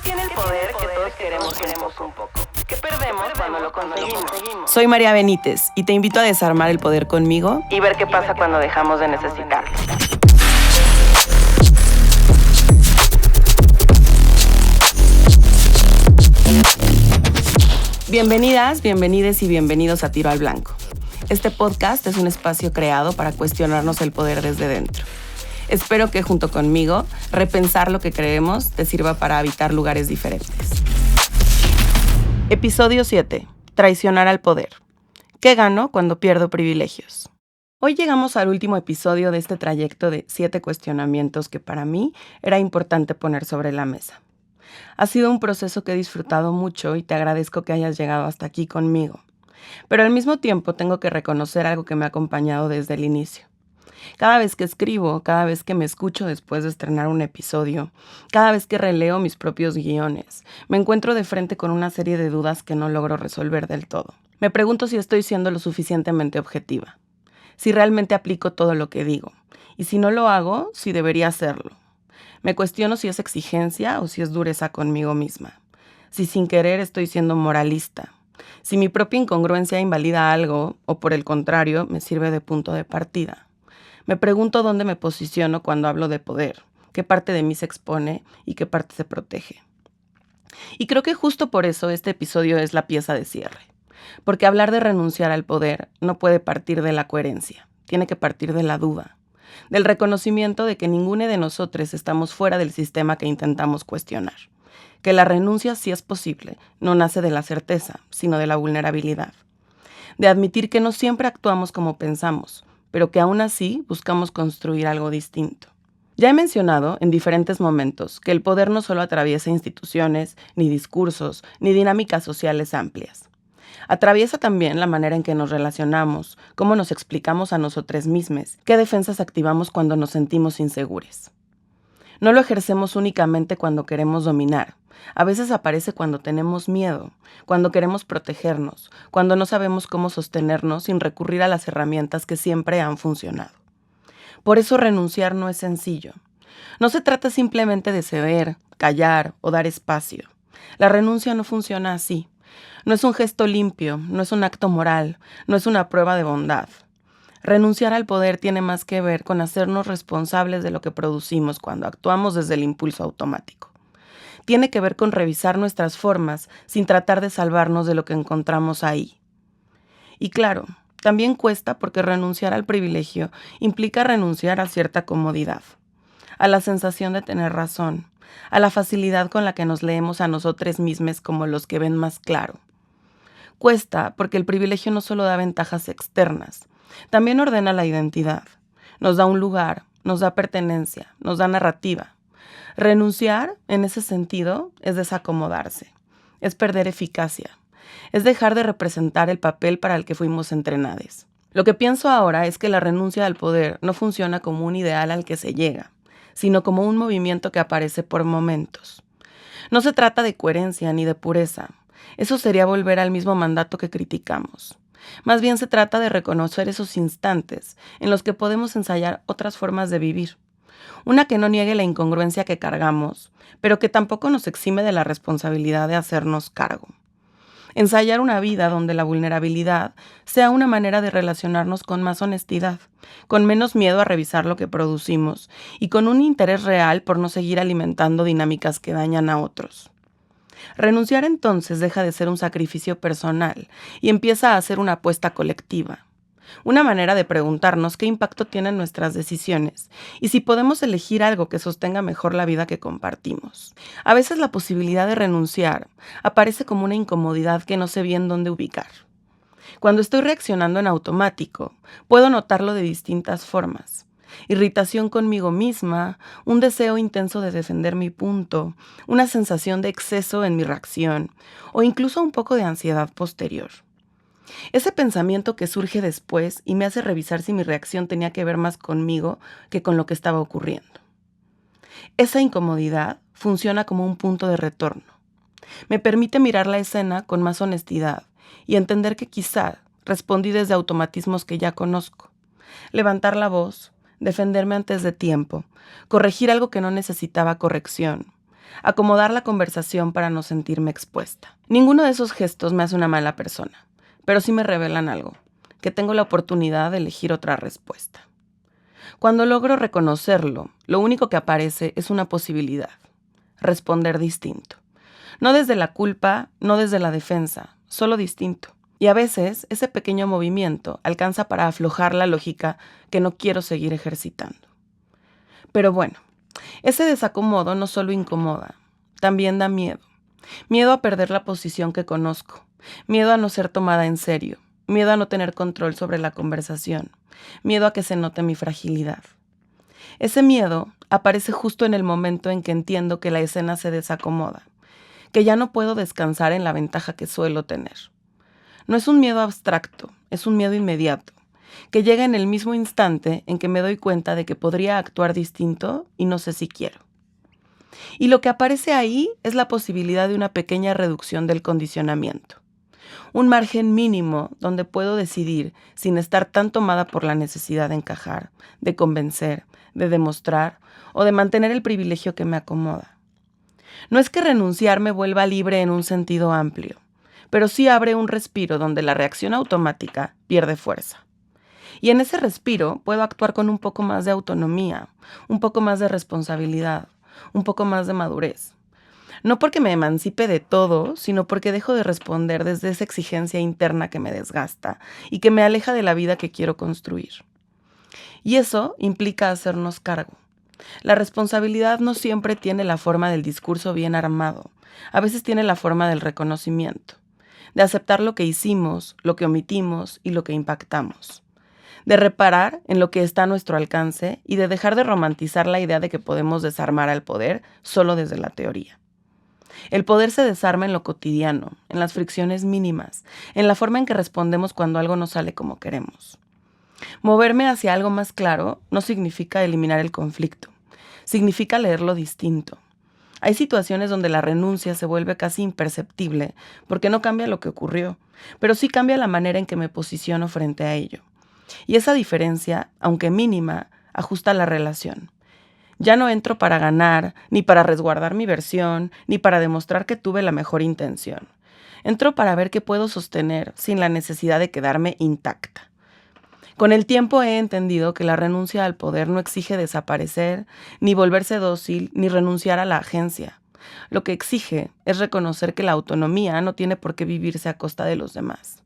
tiene el poder que todos queremos un poco? ¿Qué perdemos cuando lo conseguimos? Soy María Benítez y te invito a desarmar el poder conmigo Y ver qué pasa cuando dejamos de necesitarlo. Bienvenidas, bienvenides y bienvenidos a Tiro al Blanco. Este podcast es un espacio creado para cuestionarnos el poder desde dentro. Espero que junto conmigo, repensar lo que creemos te sirva para habitar lugares diferentes. Episodio 7. Traicionar al poder. ¿Qué gano cuando pierdo privilegios? Hoy llegamos al último episodio de este trayecto de 7 cuestionamientos que para mí era importante poner sobre la mesa. Ha sido un proceso que he disfrutado mucho y te agradezco que hayas llegado hasta aquí conmigo. Pero al mismo tiempo tengo que reconocer algo que me ha acompañado desde el inicio. Cada vez que escribo, cada vez que me escucho después de estrenar un episodio, cada vez que releo mis propios guiones, me encuentro de frente con una serie de dudas que no logro resolver del todo. Me pregunto si estoy siendo lo suficientemente objetiva, si realmente aplico todo lo que digo, y si no lo hago, si debería hacerlo. Me cuestiono si es exigencia o si es dureza conmigo misma, si sin querer estoy siendo moralista, si mi propia incongruencia invalida algo o por el contrario me sirve de punto de partida. Me pregunto dónde me posiciono cuando hablo de poder, qué parte de mí se expone y qué parte se protege. Y creo que justo por eso este episodio es la pieza de cierre, porque hablar de renunciar al poder no puede partir de la coherencia, tiene que partir de la duda, del reconocimiento de que ninguno de nosotros estamos fuera del sistema que intentamos cuestionar, que la renuncia, si es posible, no nace de la certeza, sino de la vulnerabilidad, de admitir que no siempre actuamos como pensamos, pero que aún así buscamos construir algo distinto. Ya he mencionado en diferentes momentos que el poder no solo atraviesa instituciones, ni discursos, ni dinámicas sociales amplias. Atraviesa también la manera en que nos relacionamos, cómo nos explicamos a nosotros mismos, qué defensas activamos cuando nos sentimos inseguros. No lo ejercemos únicamente cuando queremos dominar. A veces aparece cuando tenemos miedo, cuando queremos protegernos, cuando no sabemos cómo sostenernos sin recurrir a las herramientas que siempre han funcionado. Por eso renunciar no es sencillo. No se trata simplemente de ceder, callar o dar espacio. La renuncia no funciona así. No es un gesto limpio, no es un acto moral, no es una prueba de bondad. Renunciar al poder tiene más que ver con hacernos responsables de lo que producimos cuando actuamos desde el impulso automático. Tiene que ver con revisar nuestras formas sin tratar de salvarnos de lo que encontramos ahí. Y claro, también cuesta porque renunciar al privilegio implica renunciar a cierta comodidad, a la sensación de tener razón, a la facilidad con la que nos leemos a nosotros mismos como los que ven más claro. Cuesta porque el privilegio no solo da ventajas externas, también ordena la identidad, nos da un lugar, nos da pertenencia, nos da narrativa. Renunciar, en ese sentido, es desacomodarse, es perder eficacia, es dejar de representar el papel para el que fuimos entrenados. Lo que pienso ahora es que la renuncia al poder no funciona como un ideal al que se llega, sino como un movimiento que aparece por momentos. No se trata de coherencia ni de pureza, eso sería volver al mismo mandato que criticamos. Más bien se trata de reconocer esos instantes en los que podemos ensayar otras formas de vivir. Una que no niegue la incongruencia que cargamos, pero que tampoco nos exime de la responsabilidad de hacernos cargo. Ensayar una vida donde la vulnerabilidad sea una manera de relacionarnos con más honestidad, con menos miedo a revisar lo que producimos y con un interés real por no seguir alimentando dinámicas que dañan a otros. Renunciar entonces deja de ser un sacrificio personal y empieza a ser una apuesta colectiva. Una manera de preguntarnos qué impacto tienen nuestras decisiones y si podemos elegir algo que sostenga mejor la vida que compartimos. A veces la posibilidad de renunciar aparece como una incomodidad que no sé bien dónde ubicar. Cuando estoy reaccionando en automático, puedo notarlo de distintas formas. Irritación conmigo misma, un deseo intenso de defender mi punto, una sensación de exceso en mi reacción o incluso un poco de ansiedad posterior. Ese pensamiento que surge después y me hace revisar si mi reacción tenía que ver más conmigo que con lo que estaba ocurriendo. Esa incomodidad funciona como un punto de retorno. Me permite mirar la escena con más honestidad y entender que quizá respondí desde automatismos que ya conozco. Levantar la voz, defenderme antes de tiempo, corregir algo que no necesitaba corrección, acomodar la conversación para no sentirme expuesta. Ninguno de esos gestos me hace una mala persona, pero sí me revelan algo, que tengo la oportunidad de elegir otra respuesta. Cuando logro reconocerlo, lo único que aparece es una posibilidad: responder distinto. No desde la culpa, no desde la defensa, solo distinto. Y a veces ese pequeño movimiento alcanza para aflojar la lógica que no quiero seguir ejercitando. Pero bueno, ese desacomodo no solo incomoda, también da miedo. Miedo a perder la posición que conozco, miedo a no ser tomada en serio, miedo a no tener control sobre la conversación, miedo a que se note mi fragilidad. Ese miedo aparece justo en el momento en que entiendo que la escena se desacomoda, que ya no puedo descansar en la ventaja que suelo tener. No es un miedo abstracto, es un miedo inmediato, que llega en el mismo instante en que me doy cuenta de que podría actuar distinto y no sé si quiero. Y lo que aparece ahí es la posibilidad de una pequeña reducción del condicionamiento. Un margen mínimo donde puedo decidir sin estar tan tomada por la necesidad de encajar, de convencer, de demostrar o de mantener el privilegio que me acomoda. No es que renunciar me vuelva libre en un sentido amplio, pero sí abre un respiro donde la reacción automática pierde fuerza. Y en ese respiro puedo actuar con un poco más de autonomía, un poco más de responsabilidad, un poco más de madurez. No porque me emancipe de todo, sino porque dejo de responder desde esa exigencia interna que me desgasta y que me aleja de la vida que quiero construir. Y eso implica hacernos cargo. La responsabilidad no siempre tiene la forma del discurso bien armado, a veces tiene la forma del reconocimiento, de aceptar lo que hicimos, lo que omitimos y lo que impactamos, de reparar en lo que está a nuestro alcance y de dejar de romantizar la idea de que podemos desarmar al poder solo desde la teoría. El poder se desarma en lo cotidiano, en las fricciones mínimas, en la forma en que respondemos cuando algo no sale como queremos. Moverme hacia algo más claro no significa eliminar el conflicto, significa leerlo distinto. Hay situaciones donde la renuncia se vuelve casi imperceptible porque no cambia lo que ocurrió, pero sí cambia la manera en que me posiciono frente a ello. Y esa diferencia, aunque mínima, ajusta la relación. Ya no entro para ganar, ni para resguardar mi versión, ni para demostrar que tuve la mejor intención. Entro para ver qué puedo sostener sin la necesidad de quedarme intacta. Con el tiempo he entendido que la renuncia al poder no exige desaparecer, ni volverse dócil, ni renunciar a la agencia. Lo que exige es reconocer que la autonomía no tiene por qué vivirse a costa de los demás.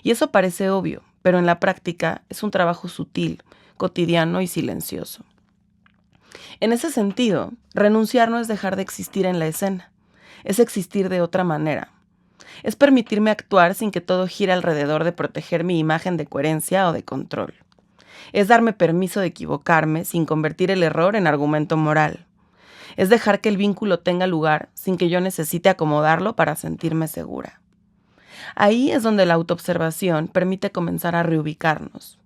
Y eso parece obvio, pero en la práctica es un trabajo sutil, cotidiano y silencioso. En ese sentido, renunciar no es dejar de existir en la escena, es existir de otra manera. Es permitirme actuar sin que todo gire alrededor de proteger mi imagen de coherencia o de control. Es darme permiso de equivocarme sin convertir el error en argumento moral. Es dejar que el vínculo tenga lugar sin que yo necesite acomodarlo para sentirme segura. Ahí es donde la autoobservación permite comenzar a reubicarnos.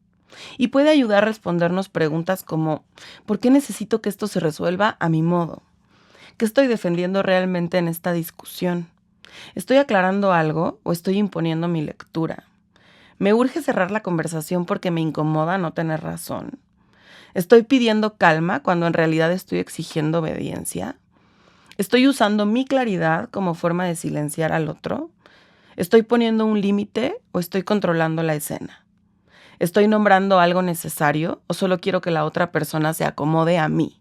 Y puede ayudar a respondernos preguntas como: ¿por qué necesito que esto se resuelva a mi modo? ¿Qué estoy defendiendo realmente en esta discusión? ¿Estoy aclarando algo o estoy imponiendo mi lectura? ¿Me urge cerrar la conversación porque me incomoda no tener razón? ¿Estoy pidiendo calma cuando en realidad estoy exigiendo obediencia? ¿Estoy usando mi claridad como forma de silenciar al otro? ¿Estoy poniendo un límite o estoy controlando la escena? ¿Estoy nombrando algo necesario o solo quiero que la otra persona se acomode a mí?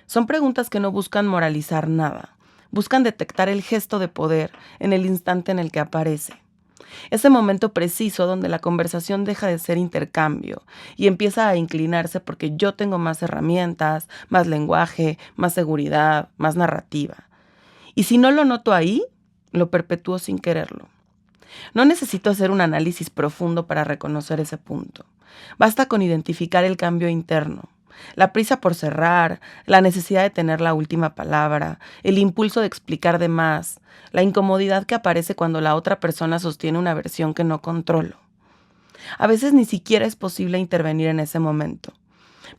Son preguntas que no buscan moralizar nada, buscan detectar el gesto de poder en el instante en el que aparece. Ese momento preciso donde la conversación deja de ser intercambio y empieza a inclinarse porque yo tengo más herramientas, más lenguaje, más seguridad, más narrativa. Y si no lo noto ahí, lo perpetúo sin quererlo. No necesito hacer un análisis profundo para reconocer ese punto. Basta con identificar el cambio interno. La prisa por cerrar, la necesidad de tener la última palabra, el impulso de explicar de más, la incomodidad que aparece cuando la otra persona sostiene una versión que no controlo. A veces ni siquiera es posible intervenir en ese momento,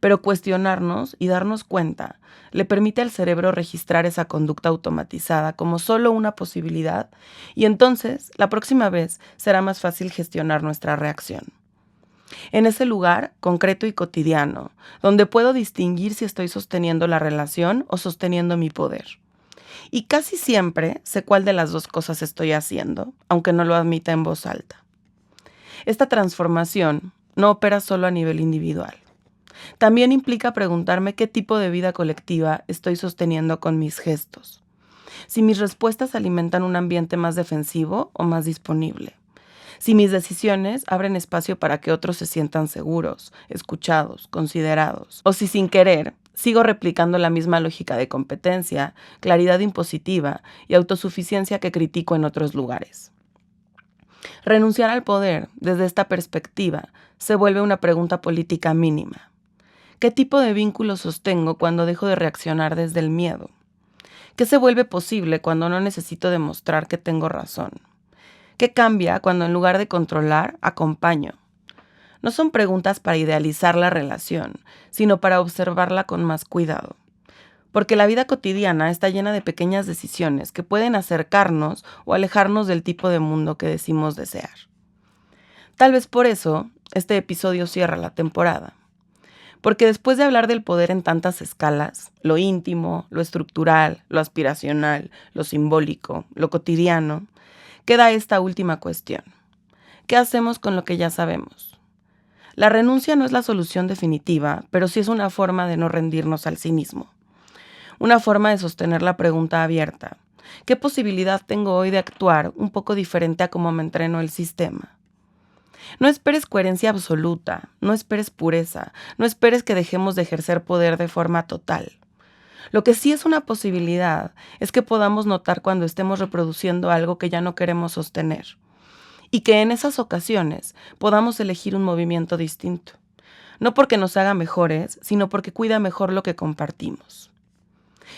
pero cuestionarnos y darnos cuenta le permite al cerebro registrar esa conducta automatizada como solo una posibilidad, y entonces la próxima vez será más fácil gestionar nuestra reacción. En ese lugar concreto y cotidiano, donde puedo distinguir si estoy sosteniendo la relación o sosteniendo mi poder. Y casi siempre sé cuál de las dos cosas estoy haciendo, aunque no lo admita en voz alta. Esta transformación no opera solo a nivel individual. También implica preguntarme qué tipo de vida colectiva estoy sosteniendo con mis gestos. Si mis respuestas alimentan un ambiente más defensivo o más disponible. Si mis decisiones abren espacio para que otros se sientan seguros, escuchados, considerados. O si sin querer sigo replicando la misma lógica de competencia, claridad impositiva y autosuficiencia que critico en otros lugares. Renunciar al poder, desde esta perspectiva, se vuelve una pregunta política mínima. ¿Qué tipo de vínculo sostengo cuando dejo de reaccionar desde el miedo? ¿Qué se vuelve posible cuando no necesito demostrar que tengo razón? ¿Qué cambia cuando en lugar de controlar, acompaño? No son preguntas para idealizar la relación, sino para observarla con más cuidado. Porque la vida cotidiana está llena de pequeñas decisiones que pueden acercarnos o alejarnos del tipo de mundo que decimos desear. Tal vez por eso este episodio cierra la temporada. Porque después de hablar del poder en tantas escalas, lo íntimo, lo estructural, lo aspiracional, lo simbólico, lo cotidiano, queda esta última cuestión. ¿Qué hacemos con lo que ya sabemos? La renuncia no es la solución definitiva, pero sí es una forma de no rendirnos al cinismo. Una forma de sostener la pregunta abierta. ¿Qué posibilidad tengo hoy de actuar un poco diferente a cómo me entrenó el sistema? No esperes coherencia absoluta, no esperes pureza, no esperes que dejemos de ejercer poder de forma total. Lo que sí es una posibilidad es que podamos notar cuando estemos reproduciendo algo que ya no queremos sostener. Y que en esas ocasiones podamos elegir un movimiento distinto. No porque nos haga mejores, sino porque cuida mejor lo que compartimos.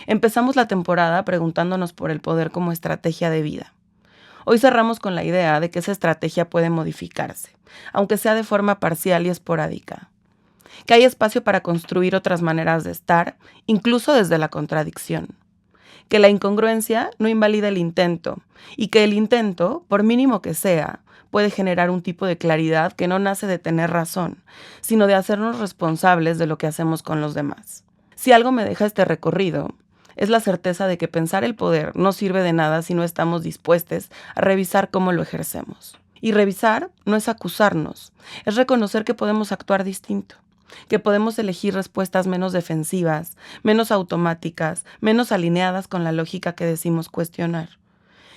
Empezamos la temporada preguntándonos por el poder como estrategia de vida. Hoy cerramos con la idea de que esa estrategia puede modificarse, aunque sea de forma parcial y esporádica. Que hay espacio para construir otras maneras de estar, incluso desde la contradicción. Que la incongruencia no invalida el intento, y que el intento, por mínimo que sea, puede generar un tipo de claridad que no nace de tener razón, sino de hacernos responsables de lo que hacemos con los demás. Si algo me deja este recorrido, es la certeza de que pensar el poder no sirve de nada si no estamos dispuestos a revisar cómo lo ejercemos. Y revisar no es acusarnos, es reconocer que podemos actuar distinto, que podemos elegir respuestas menos defensivas, menos automáticas, menos alineadas con la lógica que decimos cuestionar,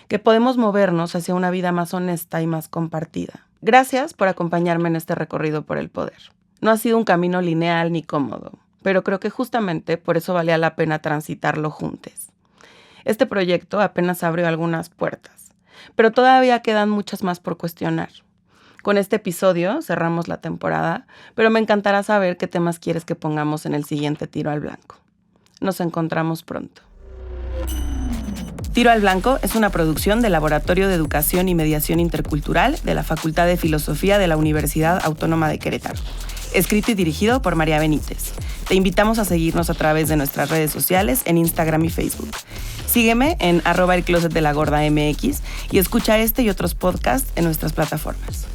que podemos movernos hacia una vida más honesta y más compartida. Gracias por acompañarme en este recorrido por el poder. No ha sido un camino lineal ni cómodo, pero creo que justamente por eso valía la pena transitarlo juntos. Este proyecto apenas abrió algunas puertas, pero todavía quedan muchas más por cuestionar. Con este episodio cerramos la temporada, pero me encantará saber qué temas quieres que pongamos en el siguiente Tiro al Blanco. Nos encontramos pronto. Tiro al Blanco es una producción del Laboratorio de Educación y Mediación Intercultural de la Facultad de Filosofía de la Universidad Autónoma de Querétaro. Escrito y dirigido por María Benítez. Te invitamos a seguirnos a través de nuestras redes sociales en Instagram y Facebook. Sígueme en @elclosetdelagordamx y escucha este y otros podcasts en nuestras plataformas.